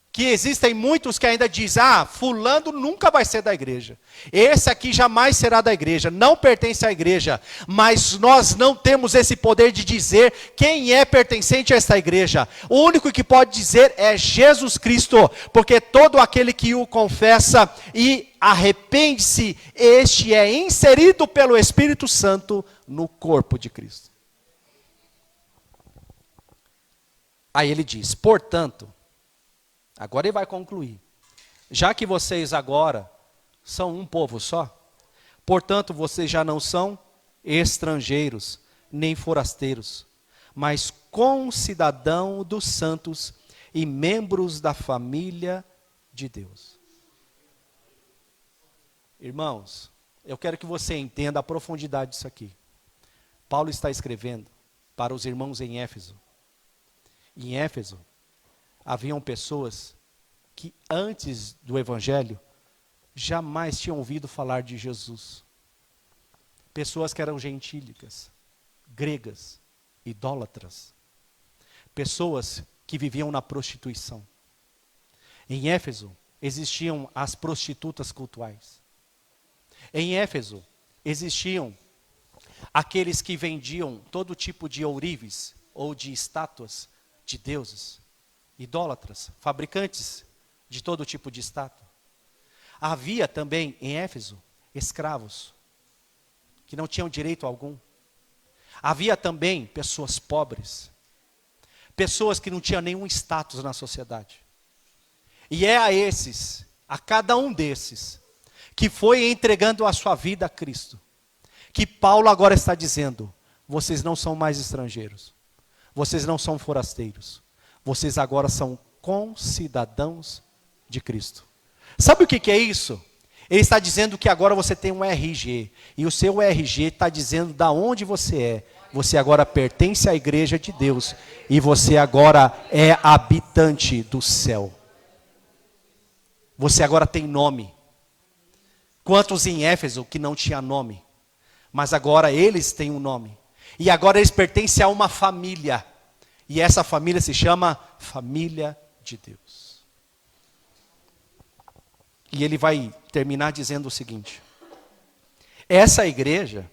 Que existem muitos que ainda dizem, fulano nunca vai ser da igreja. Esse aqui jamais será da igreja, não pertence à igreja. Mas nós não temos esse poder de dizer quem é pertencente a esta igreja. O único que pode dizer é Jesus Cristo, porque todo aquele que o confessa e arrepende-se, este é inserido pelo Espírito Santo no corpo de Cristo. Aí ele diz, portanto, agora ele vai concluir, já que vocês agora são um povo só, portanto vocês já não são estrangeiros, nem forasteiros, mas concidadãos dos santos e membros da família de Deus. Irmãos, eu quero que você entenda a profundidade disso aqui. Paulo está escrevendo para os irmãos em Éfeso. Em Éfeso, haviam pessoas que antes do Evangelho jamais tinham ouvido falar de Jesus. Pessoas que eram gentílicas, gregas, idólatras. Pessoas que viviam na prostituição. Em Éfeso existiam as prostitutas cultuais. Em Éfeso existiam aqueles que vendiam todo tipo de ourives ou de estátuas de deuses. Idólatras, fabricantes de todo tipo de estátua. Havia também em Éfeso escravos, que não tinham direito algum. Havia também pessoas pobres, pessoas que não tinham nenhum status na sociedade. E é a cada um desses, que foi entregando a sua vida a Cristo, que Paulo agora está dizendo, vocês não são mais estrangeiros, vocês não são forasteiros, vocês agora são concidadãos de Cristo. Sabe o que é isso? Ele está dizendo que agora você tem um RG. E o seu RG está dizendo da onde você é. Você agora pertence à igreja de Deus. E você agora é habitante do céu. Você agora tem nome. Quantos em Éfeso que não tinha nome? Mas agora eles têm um nome. E agora eles pertencem a uma família. E essa família se chama Família de Deus. E ele vai terminar dizendo o seguinte. Essa igreja,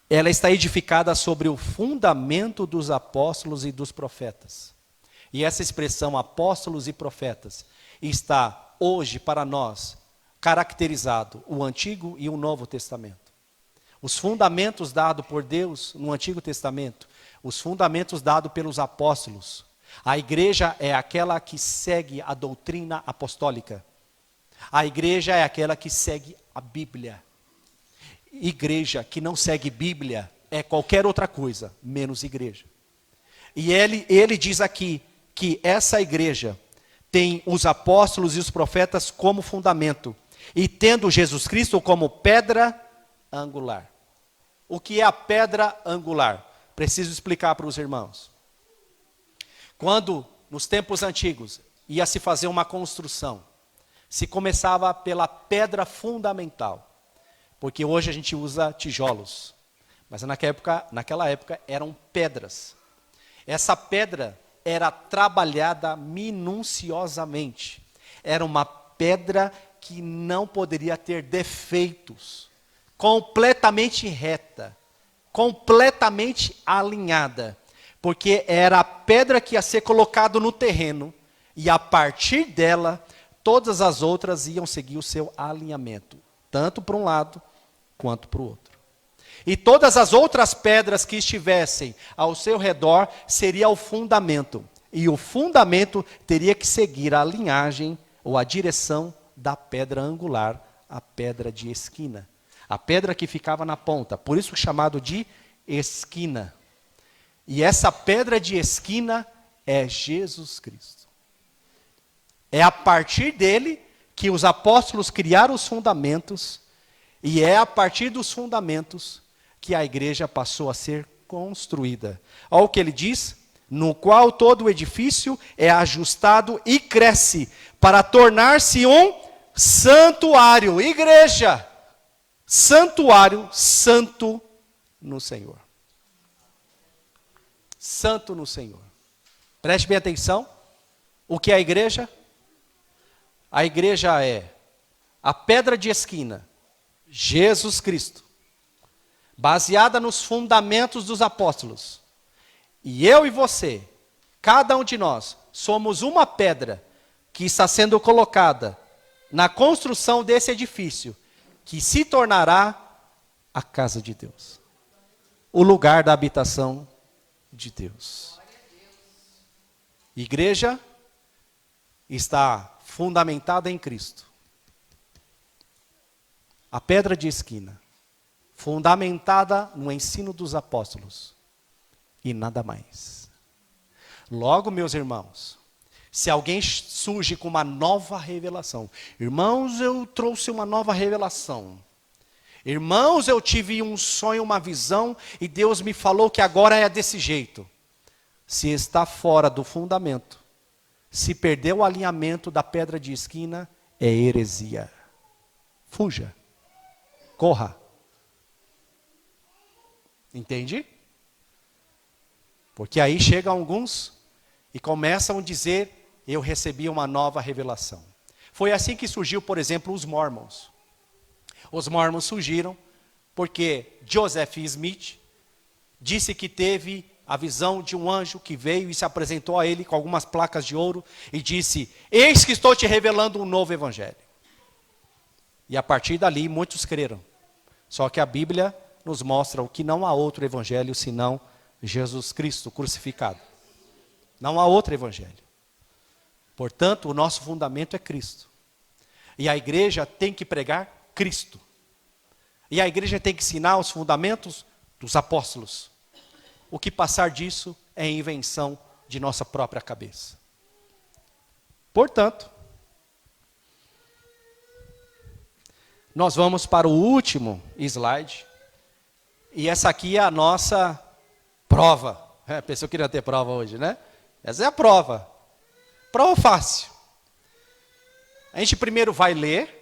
ela está edificada sobre o fundamento dos apóstolos e dos profetas. E essa expressão, apóstolos e profetas, está hoje para nós caracterizado o Antigo e o Novo Testamento. Os fundamentos dados por Deus no Antigo Testamento, os fundamentos dados pelos apóstolos. A igreja é aquela que segue a doutrina apostólica. A igreja é aquela que segue a Bíblia. Igreja que não segue Bíblia é qualquer outra coisa, menos igreja. E ele diz aqui que essa igreja tem os apóstolos e os profetas como fundamento. E tendo Jesus Cristo como pedra angular. o que é a pedra angular? Preciso explicar para os irmãos. Quando, nos tempos antigos, ia se fazer uma construção, se começava pela pedra fundamental, porque hoje a gente usa tijolos, mas naquela época eram pedras. Essa pedra era trabalhada minuciosamente. Era uma pedra que não poderia ter defeitos, completamente reta, completamente alinhada, porque era a pedra que ia ser colocada no terreno, e a partir dela, todas as outras iam seguir o seu alinhamento, tanto para um lado, quanto para o outro. E todas as outras pedras que estivessem ao seu redor, seria o fundamento. E o fundamento teria que seguir a linhagem, ou a direção da pedra angular, a pedra de esquina. A pedra que ficava na ponta, por isso chamado de esquina. E essa pedra de esquina é Jesus Cristo. É a partir dele que os apóstolos criaram os fundamentos, e é a partir dos fundamentos que a igreja passou a ser construída. Olha o que ele diz: no qual todo o edifício é ajustado e cresce, para tornar-se um santuário. Igreja, santuário, santo no Senhor. Santo no Senhor. Preste bem atenção. O que é a igreja? A igreja é a pedra de esquina, Jesus Cristo, baseada nos fundamentos dos apóstolos. E eu e você, cada um de nós, somos uma pedra que está sendo colocada na construção desse edifício, que se tornará a casa de Deus, o lugar da habitação de Deus. Igreja está fundamentada em Cristo. A pedra de esquina, fundamentada no ensino dos apóstolos, e nada mais. Logo, meus irmãos, se alguém surge com uma nova revelação, irmãos, eu trouxe uma nova revelação. Irmãos, eu tive um sonho, uma visão, e Deus me falou que agora é desse jeito. Se está fora do fundamento, se perdeu o alinhamento da pedra de esquina, é heresia. Fuja. Corra. Entende? Porque aí chegam alguns e começam a dizer: eu recebi uma nova revelação. Foi assim que surgiu, por exemplo, os Mormons. Os Mormons surgiram porque Joseph Smith disse que teve a visão de um anjo que veio e se apresentou a ele com algumas placas de ouro e disse: eis que estou te revelando um novo evangelho. E a partir dali muitos creram. Só que a Bíblia nos mostra o que não há outro evangelho senão Jesus Cristo crucificado. Não há outro evangelho. Portanto, o nosso fundamento é Cristo. E a igreja tem que pregar Cristo. E a igreja tem que ensinar os fundamentos dos apóstolos. O que passar disso é invenção de nossa própria cabeça. Portanto, nós vamos para o último slide. E essa aqui é a nossa prova. A pessoa queria ter prova hoje, né? Essa é a prova. Prova fácil. A gente primeiro vai ler.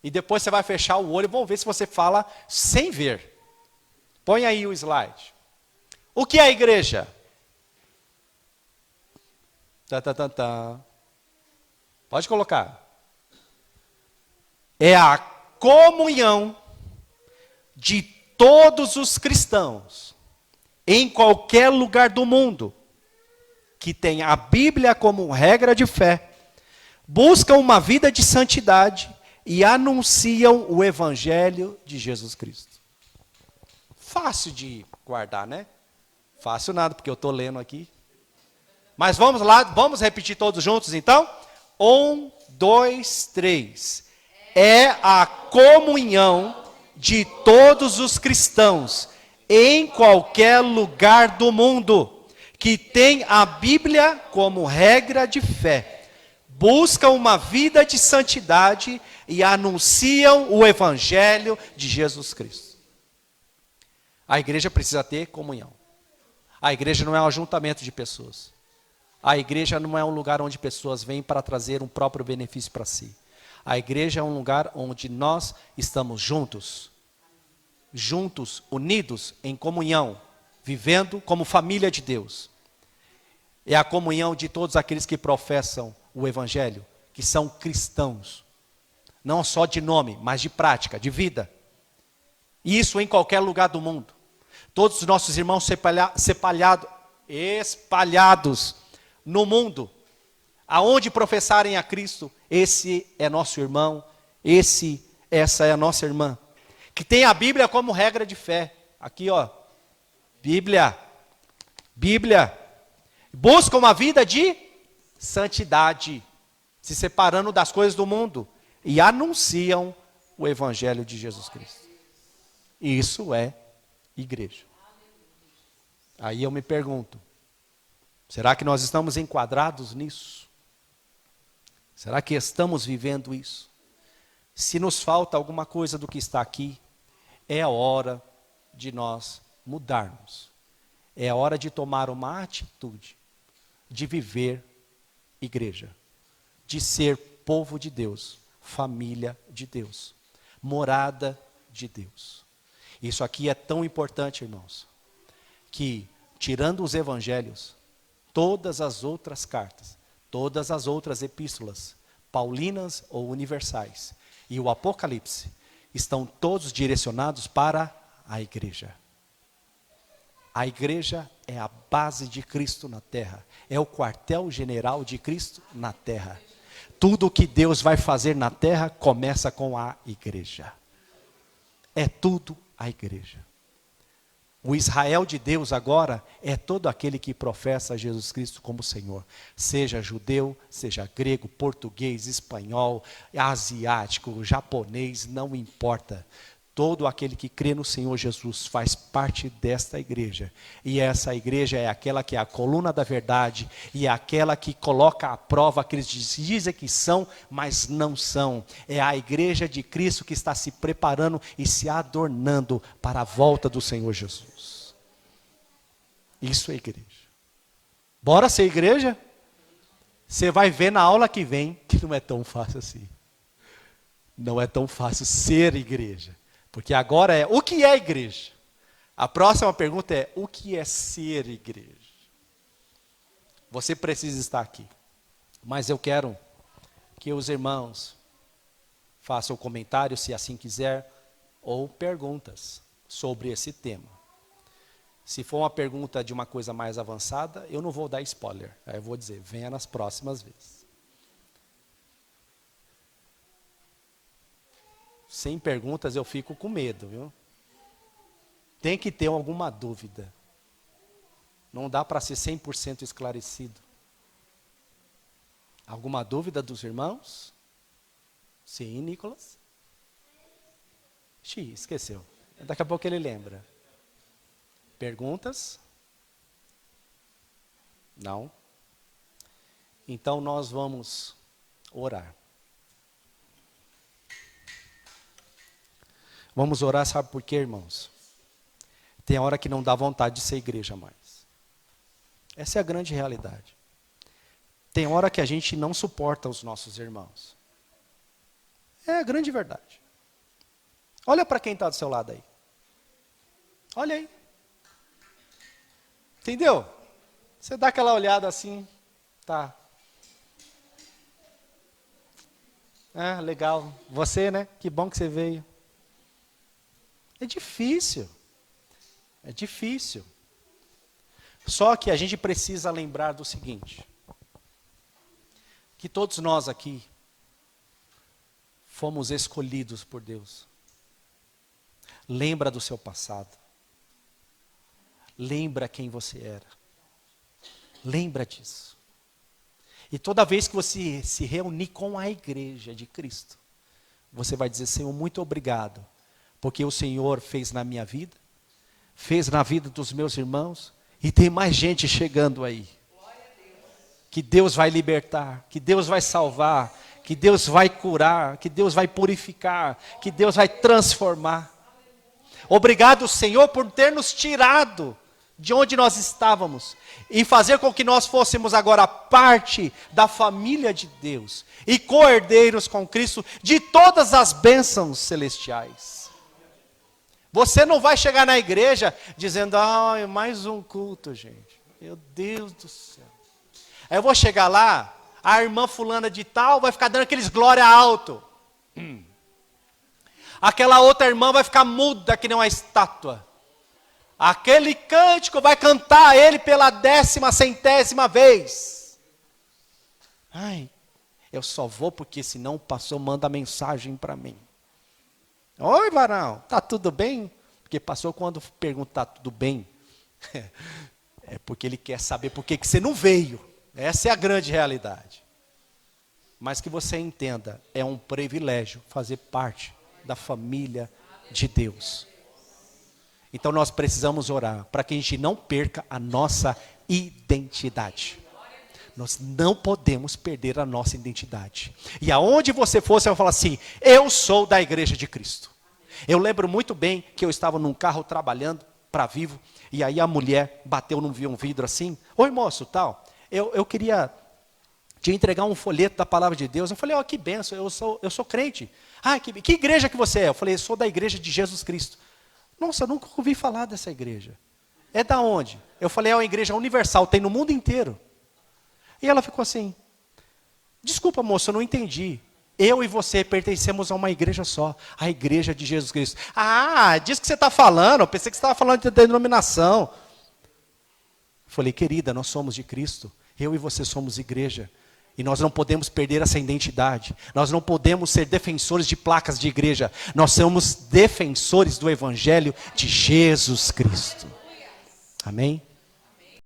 E depois você vai fechar o olho e vamos ver se você fala sem ver. Põe aí o slide. O que é a igreja? Pode colocar. É a comunhão de todos os cristãos, em qualquer lugar do mundo, que tem a Bíblia como regra de fé, buscam uma vida de santidade e anunciam o Evangelho de Jesus Cristo. Fácil de guardar, né? Fácil nada, porque eu estou lendo aqui. Mas vamos lá, vamos repetir todos juntos então? 1, 2, 3. É a comunhão de todos os cristãos, em qualquer lugar do mundo, que tem a Bíblia como regra de fé, buscam uma vida de santidade e anunciam o Evangelho de Jesus Cristo. A igreja precisa ter comunhão. A igreja não é um ajuntamento de pessoas. A igreja não é um lugar onde pessoas vêm para trazer um próprio benefício para si. A igreja é um lugar onde nós estamos juntos, unidos em comunhão, vivendo como família de Deus. É a comunhão de todos aqueles que professam o Evangelho, que são cristãos. Não só de nome, mas de prática, de vida. E isso em qualquer lugar do mundo. Todos os nossos irmãos espalhados no mundo, aonde professarem a Cristo, esse é nosso irmão, essa é a nossa irmã, que tem a Bíblia como regra de fé. Aqui, ó, Bíblia, buscam uma vida de santidade, se separando das coisas do mundo, e anunciam o Evangelho de Jesus Cristo. Isso é igreja. Aí eu me pergunto, será que nós estamos enquadrados nisso? Será que estamos vivendo isso? Se nos falta alguma coisa do que está aqui, é a hora de nós mudarmos. É a hora de tomar uma atitude, de viver igreja, de ser povo de Deus, família de Deus, morada de Deus. Isso aqui é tão importante, irmãos, que tirando os evangelhos, todas as outras cartas, todas as outras epístolas, paulinas ou universais, e o Apocalipse, estão todos direcionados para a igreja. A igreja é a base de Cristo na terra, é o quartel-general de Cristo na terra. Tudo o que Deus vai fazer na terra começa com a igreja. É tudo a igreja. O Israel de Deus agora é todo aquele que professa Jesus Cristo como Senhor. Seja judeu, seja grego, português, espanhol, asiático, japonês, não importa. Todo aquele que crê no Senhor Jesus faz parte desta igreja. E essa igreja é aquela que é a coluna da verdade e é aquela que coloca à prova aqueles que dizem que são, mas não são. É a igreja de Cristo que está se preparando e se adornando para a volta do Senhor Jesus. Isso é igreja. Bora ser igreja? Você vai ver na aula que vem que não é tão fácil assim. Não é tão fácil ser igreja. Porque agora é, o que é igreja? A próxima pergunta é, o que é ser igreja? Você precisa estar aqui. Mas eu quero que os irmãos façam comentários, se assim quiser, ou perguntas sobre esse tema. Se for uma pergunta de uma coisa mais avançada, eu não vou dar spoiler. Aí eu vou dizer, venha nas próximas vezes. Sem perguntas eu fico com medo, viu? Tem que ter alguma dúvida. Não dá para ser 100% esclarecido. Alguma dúvida dos irmãos? Sim, Nicolas? Xiii, esqueceu. Daqui a pouco ele lembra. Perguntas? Não? Então nós vamos orar. Vamos orar, sabe por quê, irmãos? Tem hora que não dá vontade de ser igreja mais. Essa é a grande realidade. Tem hora que a gente não suporta os nossos irmãos. É a grande verdade. Olha para quem está do seu lado aí. Olha aí. Entendeu? Você dá aquela olhada assim, tá. Ah, legal. Você, né? Que bom que você veio. É difícil. É difícil. Só que a gente precisa lembrar do seguinte. Que todos nós aqui fomos escolhidos por Deus. Lembra do seu passado. Lembra quem você era. Lembra disso. E toda vez que você se reunir com a igreja de Cristo, você vai dizer, Senhor, muito obrigado. Porque o Senhor fez na minha vida, fez na vida dos meus irmãos, e tem mais gente chegando aí. Que Deus vai libertar, que Deus vai salvar, que Deus vai curar, que Deus vai purificar, que Deus vai transformar. Obrigado, Senhor, por ter nos tirado de onde nós estávamos e fazer com que nós fôssemos agora parte da família de Deus e co-herdeiros com Cristo de todas as bênçãos celestiais. Você não vai chegar na igreja dizendo, é mais um culto, gente. Meu Deus do céu. Aí eu vou chegar lá, a irmã fulana de tal vai ficar dando aqueles glória alto. Aquela outra irmã vai ficar muda que nem uma estátua. Aquele cântico vai cantar ele pela 10ª, 100ª vez. Ai, eu só vou porque senão o pastor manda mensagem para mim. Oi, varão, tá tudo bem? Porque pastor, quando pergunta tá tudo bem, é porque ele quer saber por que você não veio. Essa é a grande realidade. Mas que você entenda, é um privilégio fazer parte da família de Deus. Então nós precisamos orar para que a gente não perca a nossa identidade. Nós não podemos perder a nossa identidade. E aonde você for, você vai falar assim, eu sou da igreja de Cristo. Eu lembro muito bem que eu estava num carro trabalhando para Vivo, e aí a mulher bateu num vidro assim, oi moço, tal, eu queria te entregar um folheto da palavra de Deus. Eu falei, que benção, eu sou crente. Que igreja que você é? Eu falei, eu sou da igreja de Jesus Cristo. Nossa, eu nunca ouvi falar dessa igreja. É da onde? Eu falei, é uma igreja universal, tem no mundo inteiro. E ela ficou assim, desculpa moço, eu não entendi. Eu e você pertencemos a uma igreja só, a igreja de Jesus Cristo. Diz que você está falando, eu pensei que você estava falando de denominação. Eu falei, querida, nós somos de Cristo, eu e você somos igreja. E nós não podemos perder essa identidade. Nós não podemos ser defensores de placas de igreja. Nós somos defensores do Evangelho de Jesus Cristo. Amém?